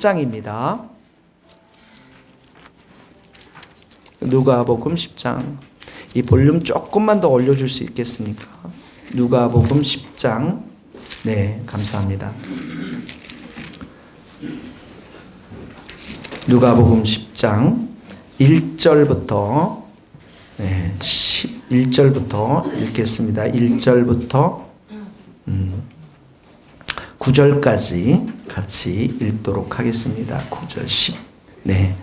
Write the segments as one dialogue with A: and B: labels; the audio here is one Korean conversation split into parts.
A: 10장입니다. 누가복음 10장. 이 볼륨 조금만 더 올려줄 수 있겠습니까? 누가복음 10장. 네, 감사합니다. 누가복음 10장 1절부터 11절부터 읽겠습니다. 1절부터 9절까지 같이 읽도록 하겠습니다. 9절 10. 네.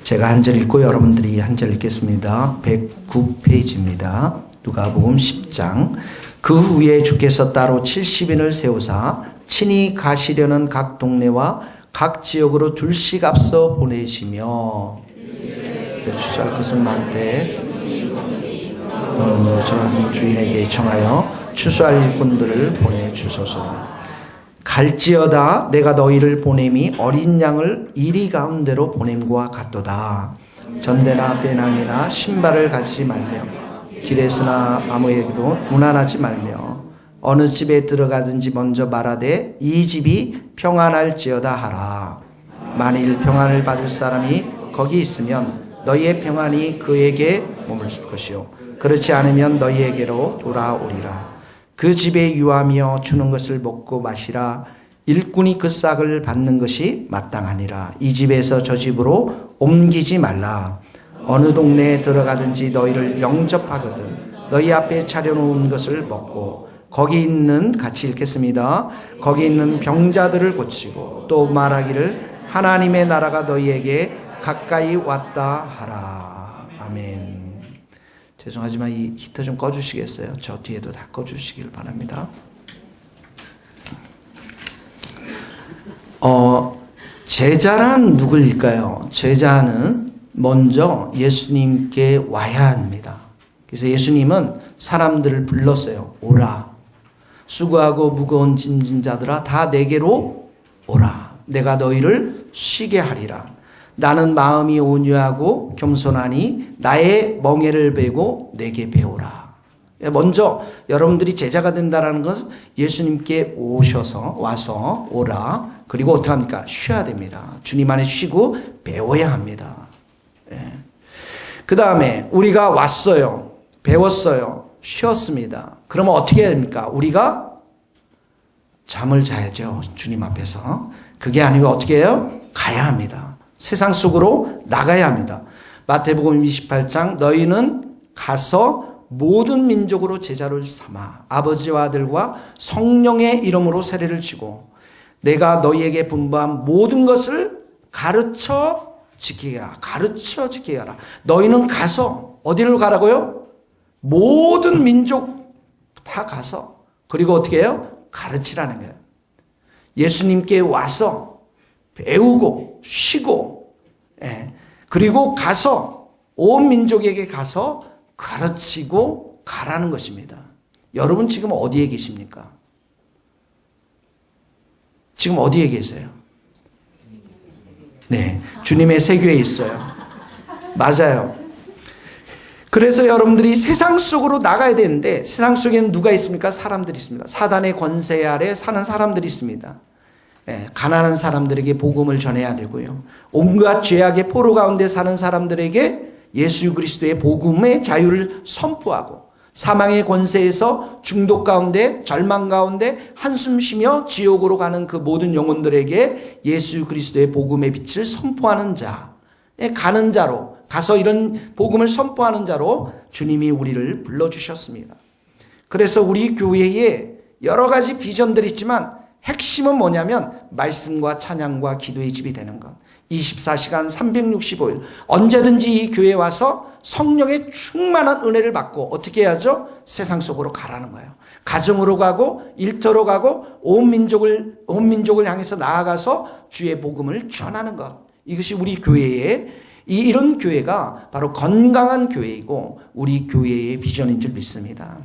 A: 제가 한 절 읽고 여러분들이 한 절 읽겠습니다. 109페이지입니다. 누가복음 10장. 그 후에 주께서 따로 70인을 세우사 친히 가시려는 각 동네와 각 지역으로 둘씩 앞서 보내시며 추수할 것은 많되 전하신 주인에게 청하여 추수할 일꾼들을 보내주소서. 갈지어다 내가 너희를 보냄이 어린 양을 이리 가운데로 보냄과 같도다. 전대나 배낭이나 신발을 가지지 말며 길에서나 아무에게도 문안하지 말며 어느 집에 들어가든지 먼저 말하되 이 집이 평안할지어다 하라. 만일 평안을 받을 사람이 거기 있으면 너희의 평안이 그에게 머물실 것이요 그렇지 않으면 너희에게로 돌아오리라. 그 집에 유하며 주는 것을 먹고 마시라. 일꾼이 그 싹을 받는 것이 마땅하니라. 이 집에서 저 집으로 옮기지 말라. 어느 동네에 들어가든지 너희를 영접하거든 너희 앞에 차려놓은 것을 먹고 거기 있는 같이 읽겠습니다. 거기 있는 병자들을 고치고 또 말하기를 하나님의 나라가 너희에게 가까이 왔다 하라. 아멘. 죄송하지만 이 히터 좀 꺼주시겠어요? 저 뒤에도 다 꺼주시길 바랍니다. 제자란 누구일까요? 제자는 먼저 예수님께 와야 합니다. 그래서 예수님은 사람들을 불렀어요. 오라. 수고하고 무거운 짐진 자들아 다 내게로 오라. 내가 너희를 쉬게 하리라. 나는 마음이 온유하고 겸손하니 나의 멍에를 베고 내게 배우라. 먼저 여러분들이 제자가 된다는 것은 예수님께 와서 오라. 그리고 어떻게 합니까? 쉬어야 됩니다. 주님 안에 쉬고 배워야 합니다. 그 다음에 우리가 왔어요. 배웠어요. 쉬었습니다. 그러면 어떻게 해야 됩니까? 우리가 잠을 자야죠. 주님 앞에서. 그게 아니고 어떻게 해요? 가야 합니다. 세상 속으로 나가야 합니다. 마태복음 28장 너희는 가서 모든 민족으로 제자를 삼아 아버지와 아들과 성령의 이름으로 세례를 치고 내가 너희에게 분부한 모든 것을 가르쳐 지키게 하라. 너희는 가서 어디를 가라고요? 모든 민족 다 가서 그리고 어떻게 해요? 가르치라는 거예요. 예수님께 와서 배우고 쉬고 그리고 가서 온 민족에게 가서 가르치고 가라는 것입니다. 여러분 지금 어디에 계십니까? 지금 어디에 계세요? 네, 주님의 세교에 있어요. 맞아요. 그래서 여러분들이 세상 속으로 나가야 되는데 세상 속에는 누가 있습니까? 사람들이 있습니다. 사단의 권세 아래 사는 사람들이 있습니다. 가난한 사람들에게 복음을 전해야 되고요. 온갖 죄악의 포로 가운데 사는 사람들에게 예수 그리스도의 복음의 자유를 선포하고 사망의 권세에서 중독 가운데 절망 가운데 한숨 쉬며 지옥으로 가는 그 모든 영혼들에게 예수 그리스도의 복음의 빛을 선포하는 자, 가는 자로 가서 이런 복음을 선포하는 자로 주님이 우리를 불러주셨습니다. 그래서 우리 교회에 여러 가지 비전들이 있지만 핵심은 뭐냐면 말씀과 찬양과 기도의 집이 되는 것. 24시간 365일 언제든지 이 교회에 와서 성령의 충만한 은혜를 받고 어떻게 해야죠? 세상 속으로 가라는 거예요. 가정으로 가고 일터로 가고 온 민족을 향해서 나아가서 주의 복음을 전하는 것. 이것이 우리 교회의 이런 교회가 바로 건강한 교회이고 우리 교회의 비전인 줄 믿습니다.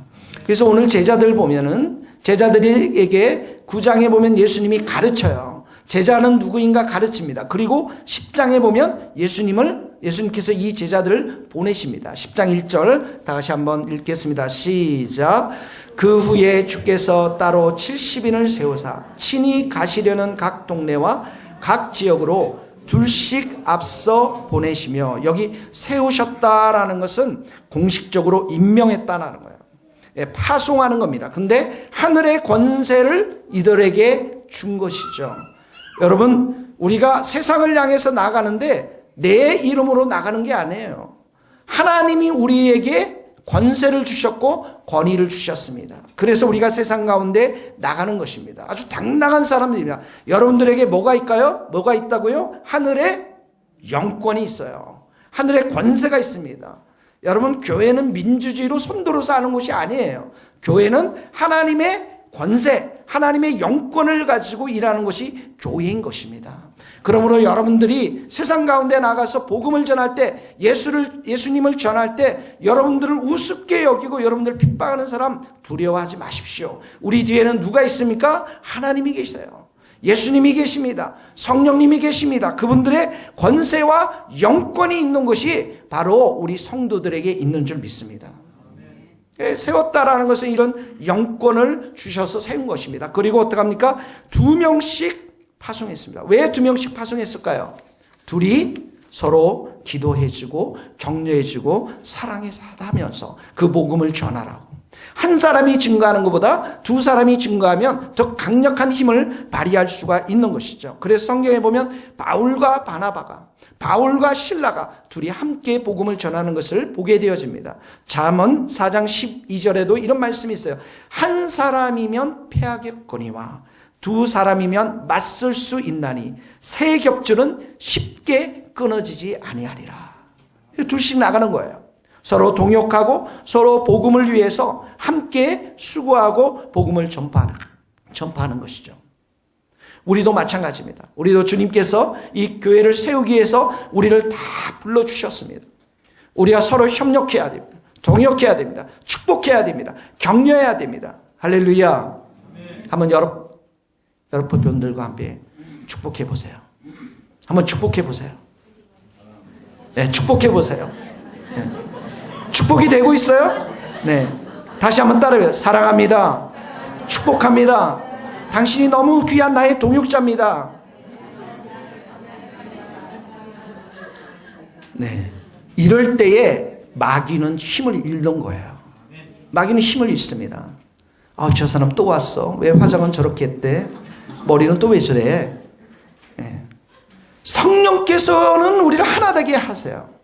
A: 그래서 오늘 제자들 보면은 제자들에게 9장에 보면 예수님이 가르쳐요. 제자는 누구인가 가르칩니다. 그리고 10장에 보면 예수님께서 이 제자들을 보내십니다. 10장 1절 다시 한번 읽겠습니다. 시작. 그 후에 주께서 따로 70인을 세우사 친히 가시려는 각 동네와 각 지역으로 둘씩 앞서 보내시며, 여기 세우셨다라는 것은 공식적으로 임명했다라는 거예요. 파송하는 겁니다. 근데 하늘의 권세를 이들에게 준 것이죠. 여러분, 우리가 세상을 향해서 나가는데 내 이름으로 나가는 게 아니에요. 하나님이 우리에게 권세를 주셨고 권위를 주셨습니다. 그래서 우리가 세상 가운데 나가는 것입니다. 아주 당당한 사람들입니다. 여러분들에게 뭐가 있까요? 뭐가 있다고요? 하늘의 영권이 있어요. 하늘의 권세가 있습니다. 여러분, 교회는 민주주의로 손들어서 하는 곳이 아니에요. 교회는 하나님의 권세, 하나님의 영권을 가지고 일하는 것이 교회인 것입니다. 그러므로 여러분들이 세상 가운데 나가서 복음을 전할 때, 예수님을 전할 때 여러분들을 우습게 여기고 여러분들 핍박하는 사람 두려워하지 마십시오. 우리 뒤에는 누가 있습니까? 하나님이 계세요. 예수님이 계십니다. 성령님이 계십니다. 그분들의 권세와 영권이 있는 것이 바로 우리 성도들에게 있는 줄 믿습니다. 세웠다라는 것은 이런 영권을 주셔서 세운 것입니다. 그리고 어떡합니까? 2명씩 파송했습니다. 왜 2명씩 파송했을까요? 둘이 서로 기도해주고 격려해주고 사랑하면서 그 복음을 전하라고. 한 사람이 증거하는 것보다 두 사람이 증거하면 더 강력한 힘을 발휘할 수가 있는 것이죠. 그래서 성경에 보면 바울과 바나바가, 바울과 실라가 둘이 함께 복음을 전하는 것을 보게 되어집니다. 잠언 4장 12절에도 이런 말씀이 있어요. 한 사람이면 패하겠거니와 두 사람이면 맞설 수 있나니 세 겹줄은 쉽게 끊어지지 아니하리라. 둘씩 나가는 거예요. 서로 동역하고 서로 복음을 위해서 함께 수고하고 복음을 전파하는 것이죠. 우리도 마찬가지입니다. 우리도 주님께서 이 교회를 세우기 위해서 우리를 다 불러주셨습니다. 우리가 서로 협력해야 됩니다. 동역해야 됩니다. 축복해야 됩니다. 격려해야 됩니다. 할렐루야. 한번 여러분 분들과 함께 축복해 보세요. 한번 축복해 보세요. 네, 축복해 보세요. 네. 축복이 되고 있어요? 네. 다시 한번 따라해요. 사랑합니다. 축복합니다. 당신이 너무 귀한 나의 동역자입니다. 네. 이럴 때에 마귀는 힘을 잃는 거예요. 마귀는 힘을 잃습니다. 저 사람 또 왔어. 왜 화장은 저렇게 했대? 머리는 또 왜 저래? 네. 성령께서는 우리를 하나 되게 하세요.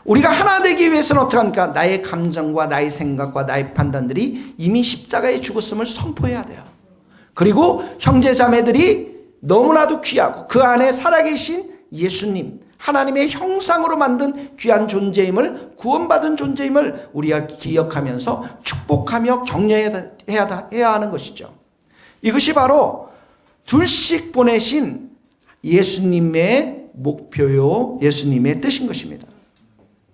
A: 우리가 하나 되기 위해서는 어떻게 합니까? 나의 감정과 나의 생각과 나의 판단들이 이미 십자가에 죽었음을 선포해야 돼요. 그리고 형제 자매들이 너무나도 귀하고 그 안에 살아계신 예수님, 하나님의 형상으로 만든 귀한 존재임을, 구원받은 존재임을 우리가 기억하면서 축복하며 격려해야 하는 것이죠. 이것이 바로 둘씩 보내신 예수님의 목표요, 예수님의 뜻인 것입니다.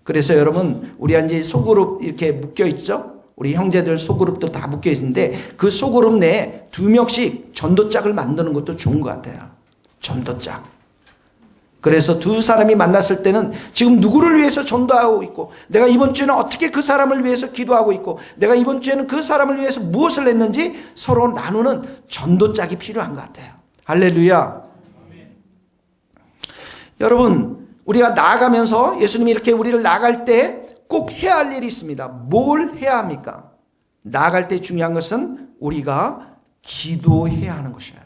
A: 그래서 여러분, 우리 이제 소그룹 이렇게 묶여 있죠? 우리 형제들 소그룹도 다 묶여 있는데 그 소그룹 내에 2명씩 전도짝을 만드는 것도 좋은 것 같아요. 전도짝. 그래서 두 사람이 만났을 때는 지금 누구를 위해서 전도하고 있고, 내가 이번 주에는 어떻게 그 사람을 위해서 기도하고 있고, 내가 이번 주에는 그 사람을 위해서 무엇을 했는지 서로 나누는 전도짝이 필요한 것 같아요. 할렐루야. 여러분, 우리가 나아가면서 예수님이 이렇게 우리를 나갈 때 꼭 해야 할 일이 있습니다. 뭘 해야 합니까? 나아갈 때 중요한 것은 우리가 기도해야 하는 것이에요.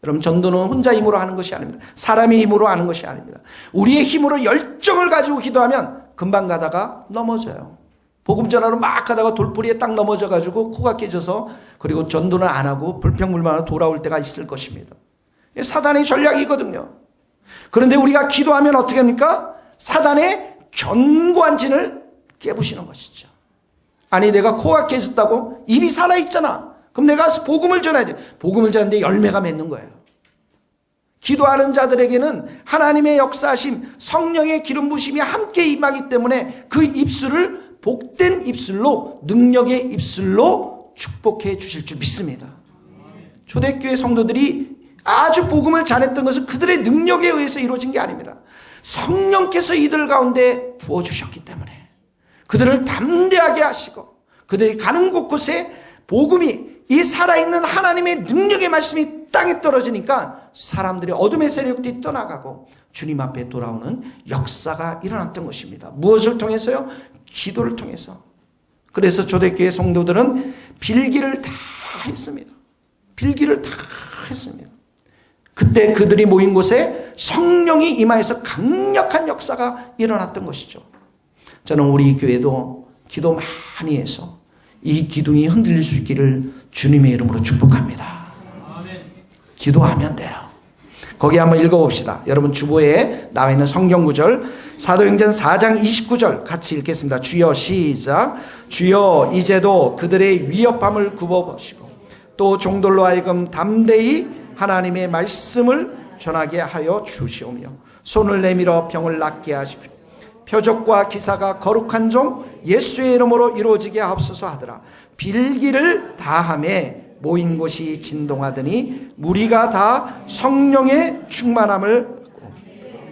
A: 여러분, 전도는 혼자 힘으로 하는 것이 아닙니다. 사람의 힘으로 하는 것이 아닙니다. 우리의 힘으로 열정을 가지고 기도하면 금방 가다가 넘어져요. 복음 전하러 막 가다가 돌뿌리에 딱 넘어져가지고 코가 깨져서, 그리고 전도는 안 하고 불평불만하고 돌아올 때가 있을 것입니다. 사단의 전략이거든요. 그런데 우리가 기도하면 어떻게 합니까? 사단의 견고한 진을 깨부시는 것이죠. 아니, 내가 코가 깨졌다고? 입이 살아있잖아. 그럼 내가 가서 복음을 전해야지. 복음을 전하는데 열매가 맺는 거예요. 기도하는 자들에게는 하나님의 역사하심, 성령의 기름 부심이 함께 임하기 때문에 그 입술을 복된 입술로, 능력의 입술로 축복해 주실 줄 믿습니다. 초대교회 성도들이 아주 복음을 전했던 것은 그들의 능력에 의해서 이루어진 게 아닙니다. 성령께서 이들 가운데 부어주셨기 때문에 그들을 담대하게 하시고, 그들이 가는 곳곳에 복음이, 이 살아있는 하나님의 능력의 말씀이 땅에 떨어지니까 사람들이 어둠의 세력들이 떠나가고 주님 앞에 돌아오는 역사가 일어났던 것입니다. 무엇을 통해서요? 기도를 통해서. 그래서 초대교회 성도들은 빌기를 다 했습니다. 빌기를 다 했습니다. 그때 그들이 모인 곳에 성령이 임하여서 강력한 역사가 일어났던 것이죠. 저는 우리 교회도 기도 많이 해서 이 기둥이 흔들릴 수 있기를 주님의 이름으로 축복합니다. 기도하면 돼요. 거기 한번 읽어봅시다. 여러분 주보에 나와 있는 성경 구절 사도행전 4장 29절 같이 읽겠습니다. 주여 시작. 주여 이제도 그들의 위협함을 굽어보시고 또 종들로 하여금 담대히 하나님의 말씀을 전하게 하여 주시오며 손을 내밀어 병을 낫게 하십시오. 표적과 기사가 거룩한 종 예수의 이름으로 이루어지게 하옵소서 하더라. 빌기를 다하며 모인 곳이 진동하더니 무리가 다 성령의 충만함을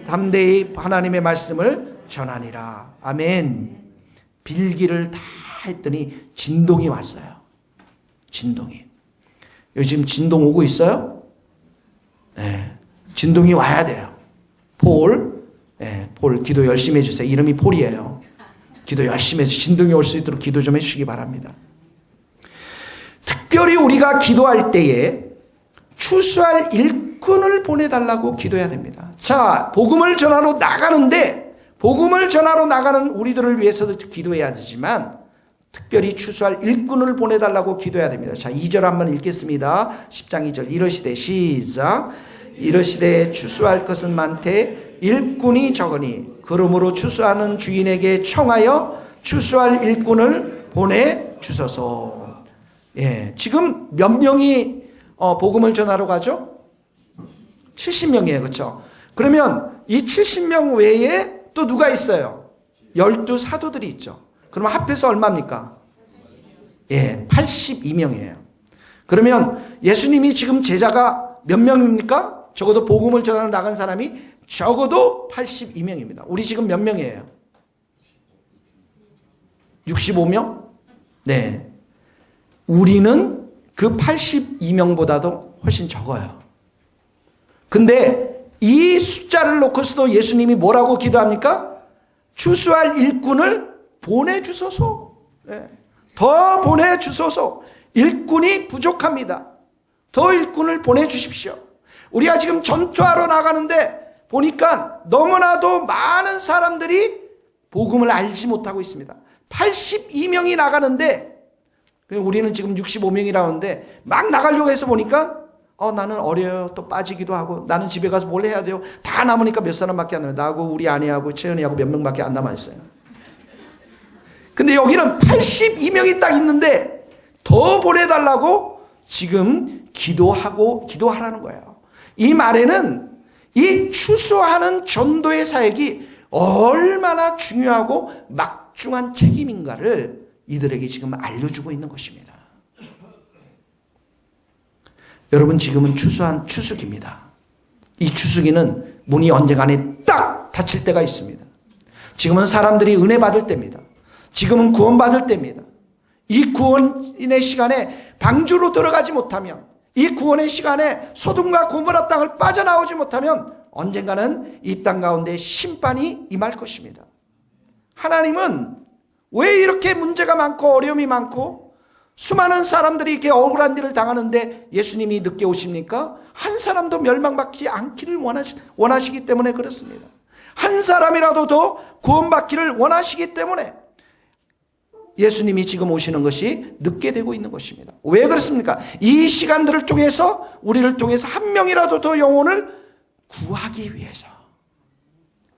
A: 담대히 하나님의 말씀을 전하니라. 아멘. 빌기를 다 했더니 진동이 왔어요. 진동이. 요즘 진동 오고 있어요? 네. 진동이 와야 돼요. 폴 기도 열심히 해주세요. 이름이 폴이에요. 기도 열심히 해서 진동이 올 수 있도록 기도 좀 해주시기 바랍니다. 특별히 우리가 기도할 때에 추수할 일꾼을 보내달라고 기도해야 됩니다. 자, 복음을 전하러 나가는데 복음을 전하러 나가는 우리들을 위해서도 기도해야 되지만 특별히 추수할 일꾼을 보내달라고 기도해야 됩니다. 자, 2절 한번 읽겠습니다. 10장 2절 이러시되 시작. 이러시되 추수할 것은 많되 일꾼이 적으니 그러므로 추수하는 주인에게 청하여 추수할 일꾼을 보내주소서. 예, 지금 몇 명이 복음을 전하러 가죠? 70명이에요. 그렇죠? 그러면 이 70명 외에 또 누가 있어요? 12 사도들이 있죠. 그러면 합해서 얼마입니까? 예, 82명이에요. 그러면 예수님이 지금 제자가 몇 명입니까? 적어도 복음을 전하러 나간 사람이 적어도 82명입니다. 우리 지금 몇 명이에요? 65명? 네. 우리는 그 82명보다도 훨씬 적어요. 근데 이 숫자를 놓고서도 예수님이 뭐라고 기도합니까? 추수할 일꾼을 보내주소서. 네. 더 보내주소서. 일꾼이 부족합니다. 더 일꾼을 보내주십시오. 우리가 지금 전투하러 나가는데 보니까 너무나도 많은 사람들이 복음을 알지 못하고 있습니다. 82명이 나가는데 우리는 지금 65명이라는데 막 나가려고 해서 보니까 나는 어려요. 또 빠지기도 하고 나는 집에 가서 뭘 해야 돼요. 다 남으니까 몇 사람밖에 안 남아요. 나하고 우리 아내하고 채연이하고 몇 명밖에 안 남아있어요. 근데 여기는 82명이 딱 있는데 더 보내달라고 지금 기도하라는 거예요. 이 말에는 이 추수하는 전도의 사역이 얼마나 중요하고 막중한 책임인가를 이들에게 지금 알려주고 있는 것입니다. 여러분 지금은 추수한 추수기입니다. 이 추수기는 문이 언젠가에 딱 닫힐 때가 있습니다. 지금은 사람들이 은혜 받을 때입니다. 지금은 구원 받을 때입니다. 이 구원의 시간에 방주로 들어가지 못하면 이 구원의 시간에 소돔과 고모라 땅을 빠져나오지 못하면 언젠가는 이 땅 가운데 심판이 임할 것입니다. 하나님은 왜 이렇게 문제가 많고 어려움이 많고 수많은 사람들이 이렇게 억울한 일을 당하는데 예수님이 늦게 오십니까? 한 사람도 멸망받지 않기를 원하시기 때문에 그렇습니다. 한 사람이라도 더 구원받기를 원하시기 때문에 예수님이 지금 오시는 것이 늦게 되고 있는 것입니다. 왜 그렇습니까? 이 시간들을 통해서 우리를 통해서 한 명이라도 더 영혼을 구하기 위해서.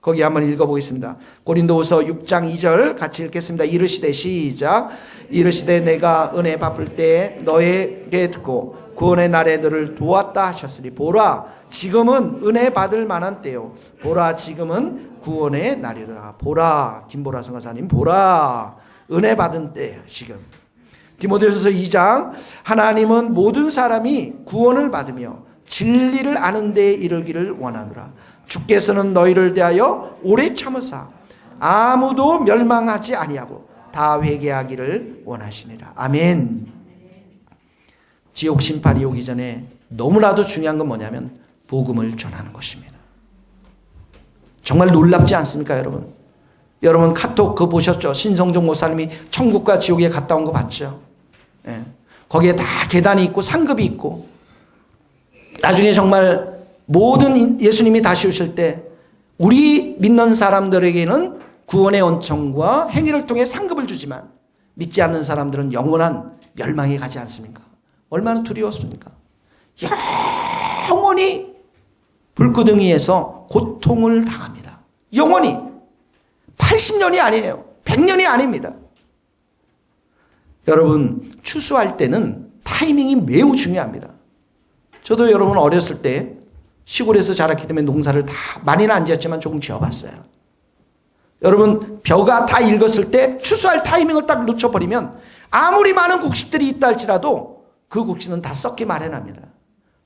A: 거기 한번 읽어보겠습니다. 고린도후서 6장 2절 같이 읽겠습니다. 이르시되 시작. 이르시되 내가 은혜 바쁠 때에 너에게 듣고 구원의 날에 너를 도왔다 하셨으니 보라 지금은 은혜 받을 만한 때요. 보라 지금은 구원의 날이더라. 보라 김보라 선교사님 보라 은혜 받은 때예요. 지금 디모데후서 2장 하나님은 모든 사람이 구원을 받으며 진리를 아는 데에 이르기를 원하노라. 주께서는 너희를 대하여 오래 참으사 아무도 멸망하지 아니하고 다 회개하기를 원하시니라. 아멘. 지옥 심판이 오기 전에 너무나도 중요한 건 뭐냐면 복음을 전하는 것입니다. 정말 놀랍지 않습니까, 여러분? 여러분 카톡 그거 보셨죠? 신성종 목사님이 천국과 지옥에 갔다 온 거 봤죠? 예. 거기에 다 계단이 있고 상급이 있고, 나중에 정말 모든 예수님이 다시 오실 때 우리 믿는 사람들에게는 구원의恩寵과 행위를 통해 상급을 주지만 믿지 않는 사람들은 영원한 멸망에 가지 않습니까? 얼마나 두려웠습니까? 영원히 불구덩이에서 고통을 당합니다. 영원히. 80년이 아니에요. 100년이 아닙니다. 여러분, 추수할 때는 타이밍이 매우 중요합니다. 저도 여러분 어렸을 때 시골에서 자랐기 때문에 농사를 다 많이는 안 지었지만 조금 지어봤어요. 여러분, 벼가 다 익었을 때 추수할 타이밍을 딱 놓쳐버리면 아무리 많은 곡식들이 있다 할지라도 그 곡식은 다 썩기 마련합니다.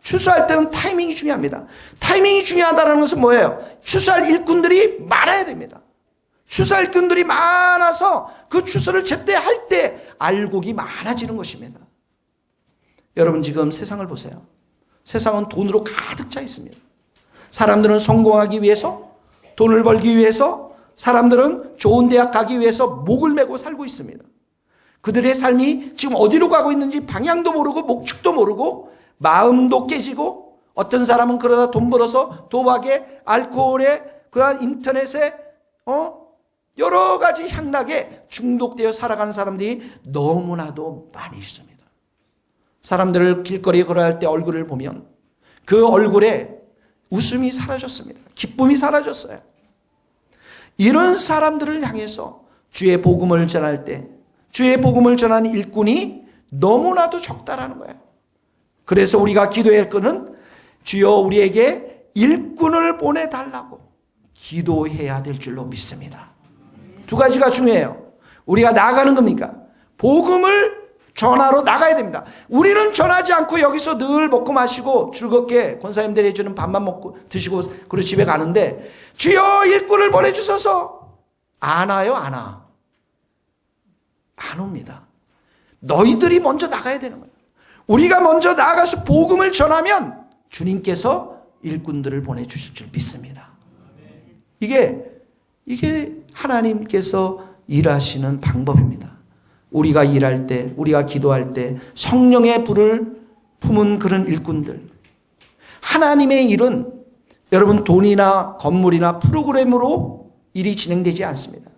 A: 추수할 때는 타이밍이 중요합니다. 타이밍이 중요하다는 것은 뭐예요? 추수할 일꾼들이 많아야 됩니다. 추수할 일꾼들이 많아서 그 추수를 제때 할 때 알곡이 많아지는 것입니다. 여러분, 지금 세상을 보세요. 세상은 돈으로 가득 차 있습니다. 사람들은 성공하기 위해서, 돈을 벌기 위해서, 사람들은 좋은 대학 가기 위해서 목을 메고 살고 있습니다. 그들의 삶이 지금 어디로 가고 있는지 방향도 모르고 목축도 모르고 마음도 깨지고, 어떤 사람은 그러다 돈 벌어서 도박에, 알코올에, 그러한 인터넷에 여러 가지 향락에 중독되어 살아가는 사람들이 너무나도 많이 있습니다. 사람들을 길거리에 걸어갈 때 얼굴을 보면 그 얼굴에 웃음이 사라졌습니다. 기쁨이 사라졌어요. 이런 사람들을 향해서 주의 복음을 전할 때 주의 복음을 전하는 일꾼이 너무나도 적다라는 거예요. 그래서 우리가 기도해야 할 것은 주여 우리에게 일꾼을 보내달라고 기도해야 될 줄로 믿습니다. 두 가지가 중요해요. 우리가 나아가는 겁니까? 복음을 전하러 나가야 됩니다. 우리는 전하지 않고 여기서 늘 먹고 마시고 즐겁게 권사님들이 해주는 밥만 먹고 드시고 그리고 집에 가는데 주여 일꾼을 보내주셔서 안 와요? 안 와. 안 옵니다. 너희들이 먼저 나가야 되는 거예요. 우리가 먼저 나가서 복음을 전하면 주님께서 일꾼들을 보내주실 줄 믿습니다. 이게 하나님께서 일하시는 방법입니다. 우리가 일할 때, 우리가 기도할 때 성령의 불을 품은 그런 일꾼들. 하나님의 일은 여러분 돈이나 건물이나 프로그램으로 일이 진행되지 않습니다.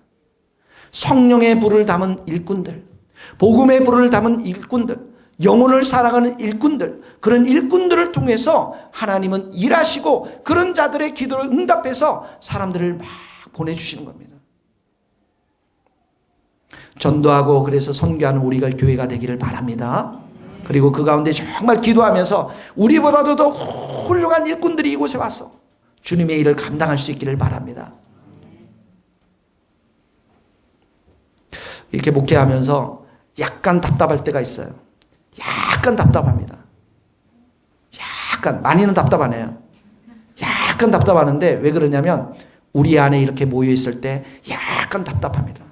A: 성령의 불을 담은 일꾼들, 복음의 불을 담은 일꾼들, 영혼을 살아가는 일꾼들, 그런 일꾼들을 통해서 하나님은 일하시고 그런 자들의 기도를 응답해서 사람들을 막 보내주시는 겁니다. 전도하고 그래서 선교하는 우리가 교회가 되기를 바랍니다. 그리고 그 가운데 정말 기도하면서 우리보다도 더 훌륭한 일꾼들이 이곳에 와서 주님의 일을 감당할 수 있기를 바랍니다. 이렇게 목회하면서 약간 답답할 때가 있어요. 약간 답답합니다. 약간, 많이는 답답하네요. 약간 답답하는데 왜 그러냐면 우리 안에 이렇게 모여 있을 때 약간 답답합니다.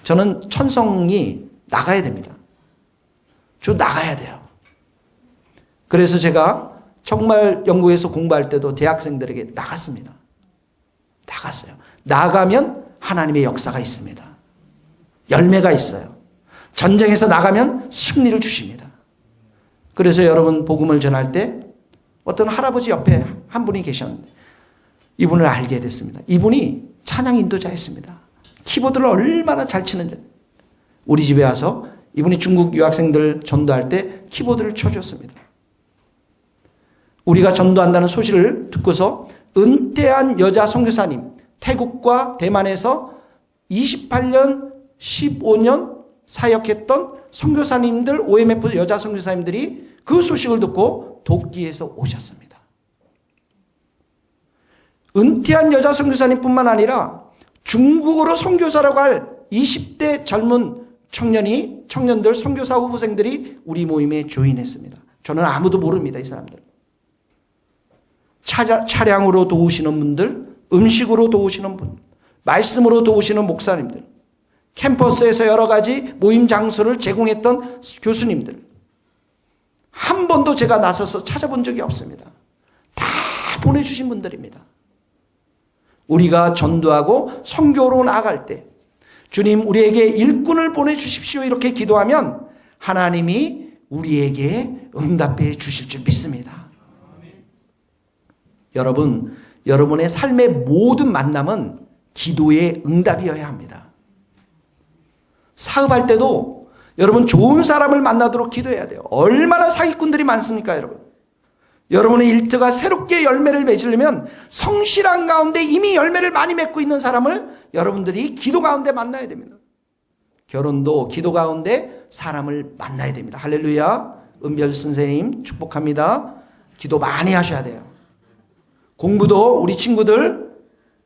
A: 저는 천성이 나가야 됩니다. 나가야 돼요. 그래서 제가 정말 영국에서 공부할 때도 대학생들에게 나갔습니다. 나갔어요. 나가면 하나님의 역사가 있습니다. 열매가 있어요. 전쟁에서 나가면 승리를 주십니다. 그래서 여러분 복음을 전할 때 어떤 할아버지 옆에 한 분이 계셨는데 이분을 알게 됐습니다. 이분이 찬양 인도자였습니다. 키보드를 얼마나 잘 치는지. 우리 집에 와서 이분이 중국 유학생들 전도할 때 키보드를 쳐줬습니다. 우리가 전도한다는 소식을 듣고서 은퇴한 여자 선교사님, 태국과 대만에서 28년, 15년 사역했던 선교사님들, OMF 여자 선교사님들이 그 소식을 듣고 독기에서 오셨습니다. 은퇴한 여자 선교사님뿐만 아니라 중국어로 선교사라고 할 20대 젊은 청년들, 선교사 후보생들이 우리 모임에 조인했습니다. 저는 아무도 모릅니다, 이 사람들. 차량으로 도우시는 분들, 음식으로 도우시는 분, 말씀으로 도우시는 목사님들, 캠퍼스에서 여러 가지 모임 장소를 제공했던 교수님들, 한 번도 제가 나서서 찾아본 적이 없습니다. 다 보내주신 분들입니다. 우리가 전도하고 선교로 나아갈 때 주님 우리에게 일꾼을 보내주십시오 이렇게 기도하면 하나님이 우리에게 응답해 주실 줄 믿습니다. 여러분, 여러분의 삶의 모든 만남은 기도의 응답이어야 합니다. 사업할 때도 여러분 좋은 사람을 만나도록 기도해야 돼요. 얼마나 사기꾼들이 많습니까, 여러분? 여러분의 일터가 새롭게 열매를 맺으려면 성실한 가운데 이미 열매를 많이 맺고 있는 사람을 여러분들이 기도 가운데 만나야 됩니다. 결혼도 기도 가운데 사람을 만나야 됩니다. 할렐루야. 은별 선생님 축복합니다. 기도 많이 하셔야 돼요. 공부도 우리 친구들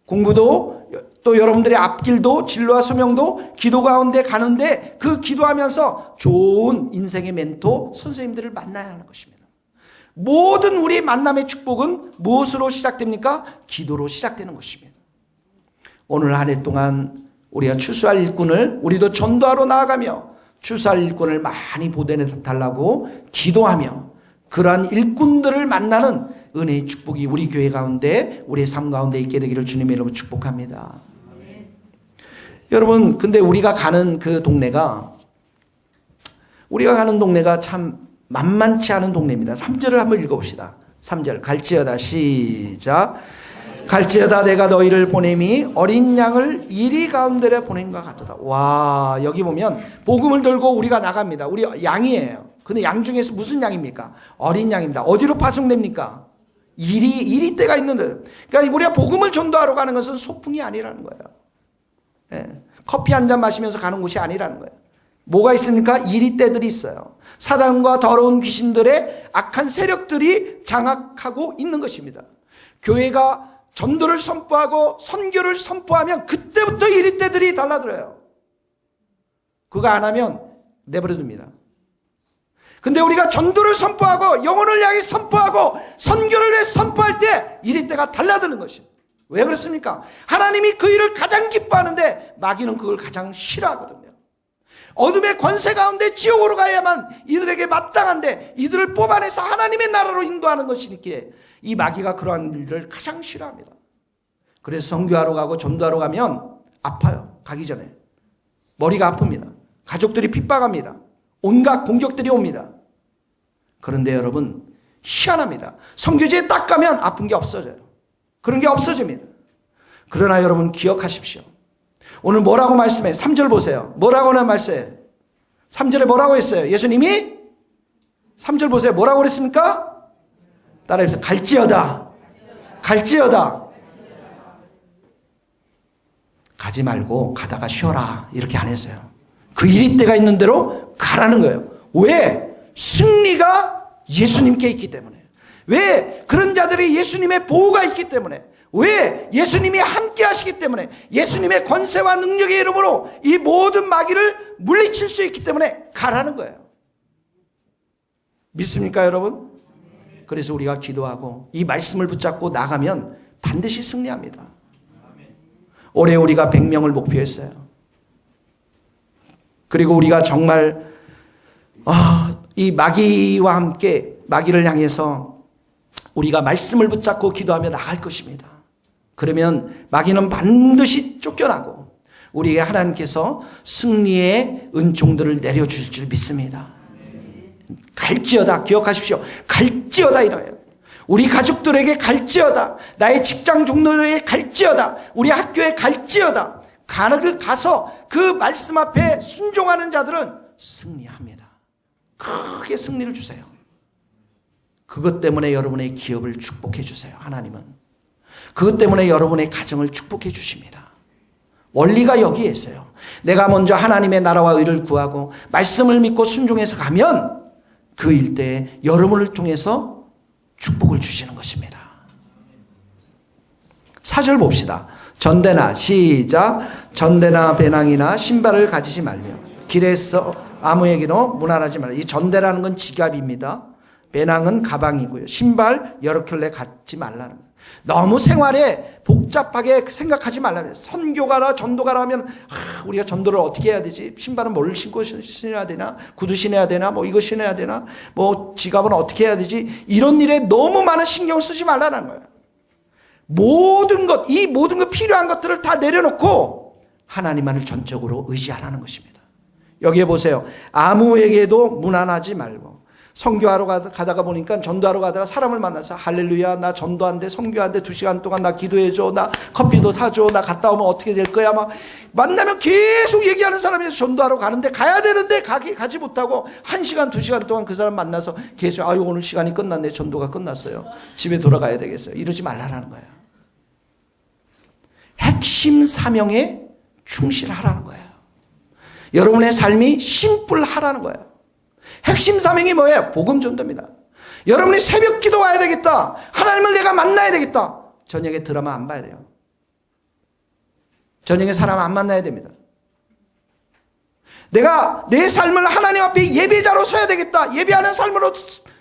A: 공부도 또 여러분들의 앞길도 진로와 소명도 기도 가운데 가는데 그 기도하면서 좋은 인생의 멘토 선생님들을 만나야 하는 것입니다. 모든 우리 만남의 축복은 무엇으로 시작됩니까? 기도로 시작되는 것입니다. 오늘 한 해 동안 우리가 추수할 일꾼을 우리도 전도하러 나아가며 추수할 일꾼을 많이 보내달라고 기도하며 그러한 일꾼들을 만나는 은혜의 축복이 우리 교회 가운데 우리의 삶 가운데 있게 되기를 주님의 이름으로 축복합니다. 여러분 근데 우리가 가는 동네가 참 만만치 않은 동네입니다. 3절을 한번 읽어봅시다. 3절 갈지어다 시작. 갈지어다 내가 너희를 보냄이 어린 양을 이리 가운데에 보낸과 같도다. 와 여기 보면 복음을 들고 우리가 나갑니다. 우리 양이에요. 근데 양 중에서 무슨 양입니까? 어린 양입니다. 어디로 파송됩니까? 이리 때가 있는데 그러니까 우리가 복음을 전도하러 가는 것은 소풍이 아니라는 거예요. 예. 커피 한 잔 마시면서 가는 곳이 아니라는 거예요. 뭐가 있습니까? 이리 때들이 있어요. 사단과 더러운 귀신들의 악한 세력들이 장악하고 있는 것입니다. 교회가 전도를 선포하고 선교를 선포하면 그때부터 이리 때들이 달라들어요. 그거 안 하면 내버려둡니다. 근데 우리가 전도를 선포하고 영혼을 향해 선포하고 선교를 위해 선포할 때 이리 때가 달라드는 것입니다. 왜 그렇습니까? 하나님이 그 일을 가장 기뻐하는데 마귀는 그걸 가장 싫어하거든요. 어둠의 권세 가운데 지옥으로 가야만 이들에게 마땅한데 이들을 뽑아내서 하나님의 나라로 인도하는 것이니까 이 마귀가 그러한 일을 가장 싫어합니다. 그래서 선교하러 가고 전도하러 가면 아파요. 가기 전에 머리가 아픕니다. 가족들이 핍박합니다. 온갖 공격들이 옵니다. 그런데 여러분 희한합니다. 선교지에 딱 가면 아픈 게 없어져요. 그런 게 없어집니다. 그러나 여러분 기억하십시오. 오늘 뭐라고 말씀해? 3절 보세요. 뭐라고나 말씀해? 3절에 뭐라고 했어요? 예수님이 3절 보세요. 뭐라고 그랬습니까? 따라해보세요. 갈지어다. 갈지어다. 가지 말고 가다가 쉬어라. 이렇게 안 했어요. 그 이리 때가 있는 대로 가라는 거예요. 왜? 승리가 예수님께 있기 때문에. 왜? 그런 자들이 예수님의 보호가 있기 때문에. 왜? 예수님이 함께 하시기 때문에. 예수님의 권세와 능력의 이름으로 이 모든 마귀를 물리칠 수 있기 때문에 가라는 거예요. 믿습니까 여러분? 그래서 우리가 기도하고 이 말씀을 붙잡고 나가면 반드시 승리합니다. 올해 우리가 100명을 목표했어요. 그리고 우리가 정말 이 마귀와 함께 마귀를 향해서 우리가 말씀을 붙잡고 기도하며 나갈 것입니다. 그러면 마귀는 반드시 쫓겨나고 우리에게 하나님께서 승리의 은총들을 내려주실 줄 믿습니다. 갈지어다. 기억하십시오. 갈지어다 이래요. 우리 가족들에게 갈지어다. 나의 직장 종료들에게 갈지어다. 우리 학교에 갈지어다. 가서 그 말씀 앞에 순종하는 자들은 승리합니다. 크게 승리를 주세요. 그것 때문에 여러분의 기업을 축복해 주세요. 하나님은 그것 때문에 여러분의 가정을 축복해 주십니다. 원리가 여기에 있어요. 내가 먼저 하나님의 나라와 의를 구하고 말씀을 믿고 순종해서 가면 그 일대에 여러분을 통해서 축복을 주시는 것입니다. 4절 봅시다. 전대나 시작. 전대나 배낭이나 신발을 가지지 말며 길에서 아무에게도 무난하지 말라. 이 전대라는 건 지갑입니다. 배낭은 가방이고요. 신발 여러 켤레 갖지 말라는 거예요. 너무 생활에 복잡하게 생각하지 말라. 선교가라 전도가라 하면 우리가 전도를 어떻게 해야 되지? 신발은 뭘 신고 신어야 되나? 구두 신어야 되나? 뭐 이거 신어야 되나? 뭐 지갑은 어떻게 해야 되지? 이런 일에 너무 많은 신경을 쓰지 말라는 거예요. 이 모든 것 필요한 것들을 다 내려놓고 하나님만을 전적으로 의지하라는 것입니다. 여기에 보세요. 아무에게도 무난하지 말고, 선교하러 가다가 보니까 전도하러 가다가 사람을 만나서 할렐루야 나 전도한대 선교한대 2시간 동안 나 기도해줘, 나 커피도 사줘, 나 갔다 오면 어떻게 될 거야, 막 만나면 계속 얘기하는 사람이 전도하러 가는데 가야 되는데 가지 못하고 1시간 2시간 동안 그 사람 만나서 계속 아유 오늘 시간이 끝났네, 전도가 끝났어요, 집에 돌아가야 되겠어요, 이러지 말라는 거예요. 핵심 사명에 충실하라는 거예요. 여러분의 삶이 심플하라는 거예요. 핵심 사명이 뭐예요? 복음 전도입니다. 여러분이 새벽 기도 와야 되겠다, 하나님을 내가 만나야 되겠다, 저녁에 드라마 안 봐야 돼요. 저녁에 사람 안 만나야 됩니다. 내가 내 삶을 하나님 앞에 예배자로 서야 되겠다, 예배하는 삶으로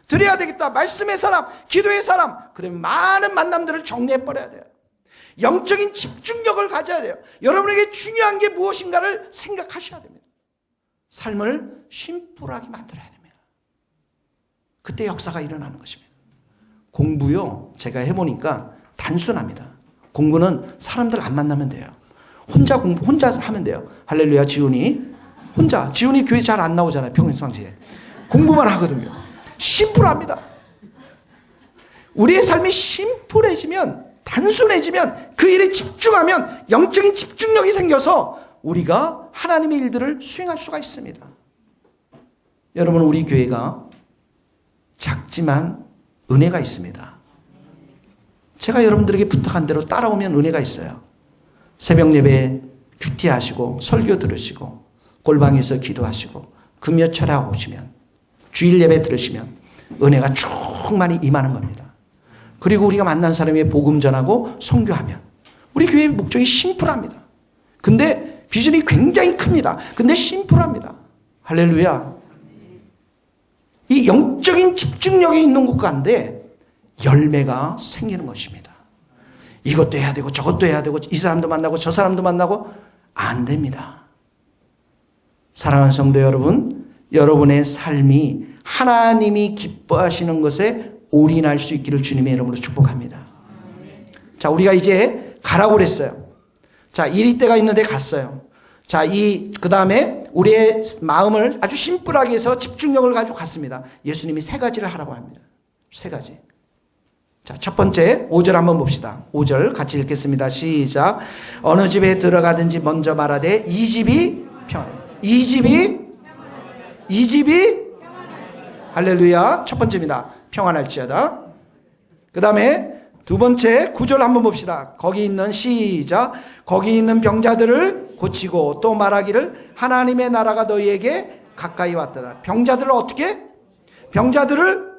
A: 드려야 되겠다, 말씀의 사람, 기도의 사람, 그러면 많은 만남들을 정리해버려야 돼요. 영적인 집중력을 가져야 돼요. 여러분에게 중요한 게 무엇인가를 생각하셔야 됩니다. 삶을 심플하게 만들어야 됩니다. 그때 역사가 일어나는 것입니다. 공부요, 제가 해보니까 단순합니다. 공부는 사람들 안 만나면 돼요. 혼자 하면 돼요. 할렐루야, 지훈이 교회 잘 안 나오잖아요, 평상시에. 공부만 하거든요. 심플합니다. 우리의 삶이 심플해지면, 단순해지면, 그 일에 집중하면 영적인 집중력이 생겨서 우리가 하나님의 일들을 수행할 수가 있습니다. 여러분, 우리 교회가 작지만 은혜가 있습니다. 제가 여러분들에게 부탁한 대로 따라오면 은혜가 있어요. 새벽 예배 큐티하시고 설교 들으시고 골방에서 기도하시고 금요 철학 오시면 주일 예배 들으시면 은혜가 충만히 임하는 겁니다. 그리고 우리가 만난 사람에게 복음 전하고 선교하면 우리 교회의 목적이 심플합니다. 근데 비전이 굉장히 큽니다. 근데 심플합니다. 할렐루야. 이 영적인 집중력이 있는 곳 가운데 열매가 생기는 것입니다. 이것도 해야 되고 저것도 해야 되고 이 사람도 만나고 저 사람도 만나고 안 됩니다. 사랑하는 성도 여러분, 여러분의 삶이 하나님이 기뻐하시는 것에 올인할 수 있기를 주님의 이름으로 축복합니다. 자, 우리가 이제 가라고 그랬어요. 자, 일이 때가 있는데 갔어요. 자, 그 다음에 우리의 마음을 아주 심플하게 해서 집중력을 가지고 갔습니다. 예수님이 3가지를 하라고 합니다. 3가지. 자, 첫 번째 5절 한번 봅시다. 5절 같이 읽겠습니다. 시작. 어느 집에 들어가든지 먼저 말하되 이 집이 평안해. 이 집이 할렐루야. 첫 번째입니다. 평안할지어다. 그 다음에 두 번째 9절 한번 봅시다. 거기 있는 시작. 거기 있는 병자들을 고치고 또 말하기를 하나님의 나라가 너희에게 가까이 왔더라. 병자들을 어떻게? 병자들을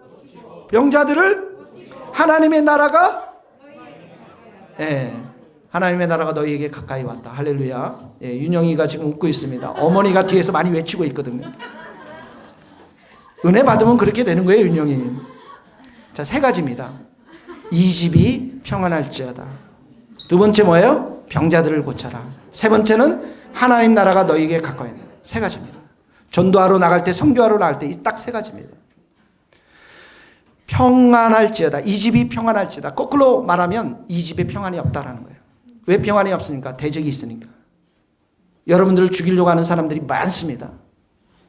A: 하나님의 나라가 하나님의 나라가 너희에게 가까이 왔다. 할렐루야. 윤영이가 지금 웃고 있습니다. 어머니가 뒤에서 많이 외치고 있거든요. 은혜 받으면 그렇게 되는 거예요, 윤영이. 자, 3가지입니다. 이 집이 평안할지어다. 두 번째 뭐예요? 병자들을 고쳐라. 세 번째는 하나님 나라가 너희에게 가까이 있다. 3가지입니다. 전도하러 나갈 때, 선교하러 나갈 때 딱 3가지입니다. 평안할지어다. 이 집이 평안할지어다. 거꾸로 말하면 이 집에 평안이 없다라는 거예요. 왜 평안이 없습니까? 대적이 있으니까. 여러분들을 죽이려고 하는 사람들이 많습니다.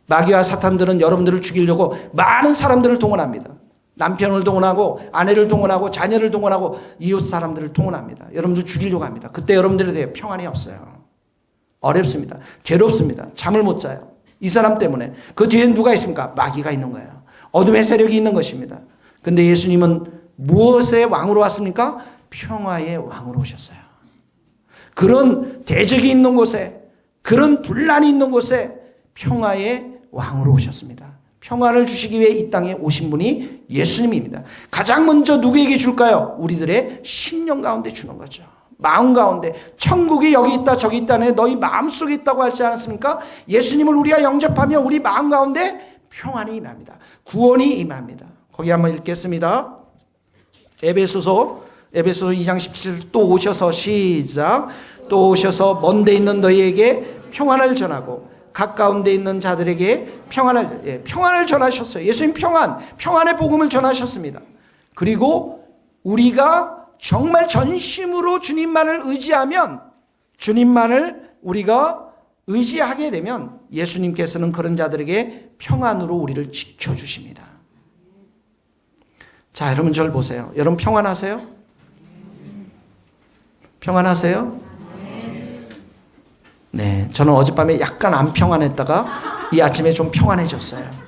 A: 마귀와 사탄들은 여러분들을 죽이려고 많은 사람들을 동원합니다. 남편을 동원하고 아내를 동원하고 자녀를 동원하고 이웃 사람들을 동원합니다. 여러분들 죽이려고 합니다. 그때 여러분들에 대해 평안이 없어요. 어렵습니다. 괴롭습니다. 잠을 못 자요. 이 사람 때문에. 그 뒤에 누가 있습니까? 마귀가 있는 거예요. 어둠의 세력이 있는 것입니다. 근데 예수님은 무엇의 왕으로 왔습니까? 평화의 왕으로 오셨어요. 그런 대적이 있는 곳에, 그런 분란이 있는 곳에 평화의 왕으로 오셨습니다. 평화를 주시기 위해 이 땅에 오신 분이 예수님입니다. 가장 먼저 누구에게 줄까요? 우리들의 심령 가운데 주는 거죠. 마음 가운데. 천국이 여기 있다 저기 있다네 너희 마음속에 있다고 하지 않았습니까? 예수님을 우리가 영접하면 우리 마음 가운데 평안이 임합니다. 구원이 임합니다. 거기 한번 읽겠습니다. 에베소서 에베소 2장 17절 또 오셔서 시작. 또 오셔서 먼 데 있는 너희에게 평안을 전하고 가까운 데 있는 자들에게 평안을 전하셨어요. 예수님 평안의 복음을 전하셨습니다. 그리고 우리가 정말 전심으로 주님만을 의지하면, 주님만을 우리가 의지하게 되면 예수님께서는 그런 자들에게 평안으로 우리를 지켜주십니다. 자, 여러분 저를 보세요. 여러분 평안하세요? 평안하세요? 네, 저는 어젯밤에 약간 안 평안했다가 이 아침에 좀 평안해졌어요.